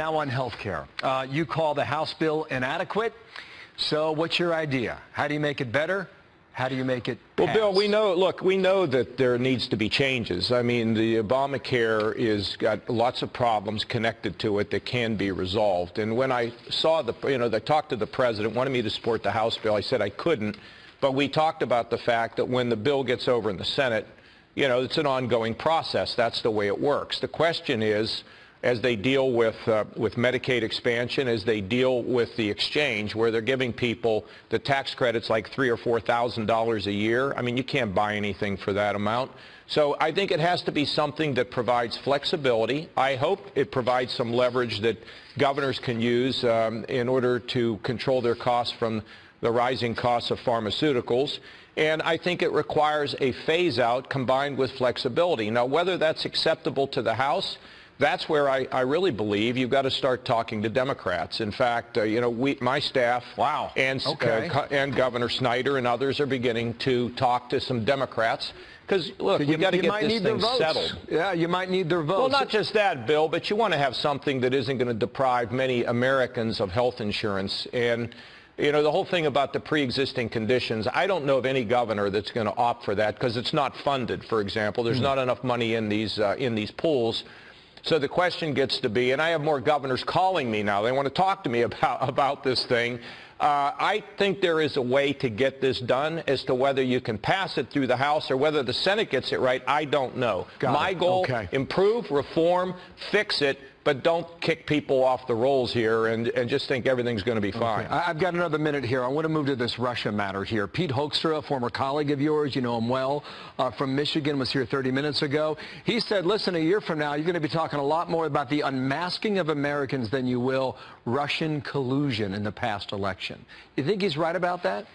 Now on health care, you call the House bill inadequate. So what's your idea? How do you make it better? How do you make it pass? Well, Bill, we know that there needs to be changes. I mean, the Obamacare is got lots of problems connected to it that can be resolved. And when I saw they talked to the president, wanted me to support the House bill, I said I couldn't. But we talked about the fact that when the bill gets over in the Senate, it's an ongoing process. That's the way it works. The question is, as they deal with Medicaid expansion, as they deal with the exchange, where they're giving people the tax credits like $3,000 or $4,000 a year. I mean, you can't buy anything for that amount. So I think it has to be something that provides flexibility. I hope it provides some leverage that governors can use in order to control their costs from the rising costs of pharmaceuticals. And I think it requires a phase-out combined with flexibility. Now, whether that's acceptable to the House, that's where I really believe you've got to start talking to Democrats. In fact, my staff and Governor Snyder and others are beginning to talk to some Democrats. Because, look, we've got to get this thing settled. Yeah, you might need their votes. Well, not just that, Bill, but you want to have something that isn't going to deprive many Americans of health insurance. And the whole thing about the pre-existing conditions, I don't know of any governor that's going to opt for that because it's not funded, for example. There's not enough money in these pools. So the question gets to be, and I have more governors calling me now. They want to talk to me about this thing. I think there is a way to get this done. As to whether you can pass it through the House or whether the Senate gets it right, I don't know. My goal, improve, reform, fix it, but don't kick people off the rolls here and just think everything's going to be fine. I've got another minute here. I want to move to this Russia matter here. Pete Hoekstra, a former colleague of yours, you know him well, from Michigan, was here 30 minutes ago. He said, listen, a year from now, you're going to be talking a lot more about the unmasking of Americans than you will Russian collusion in the past election. You think he's right about that?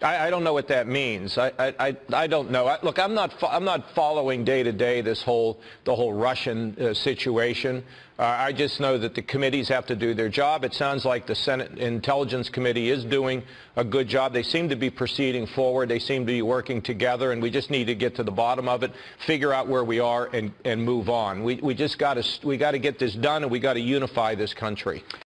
I don't know what that means. I don't know. Look, I'm not following day to day the whole Russian situation. I just know that the committees have to do their job. It sounds like the Senate Intelligence Committee is doing a good job. They seem to be proceeding forward. They seem to be working together, and we just need to get to the bottom of it, figure out where we are, and move on. We got to get this done, and we got to unify this country.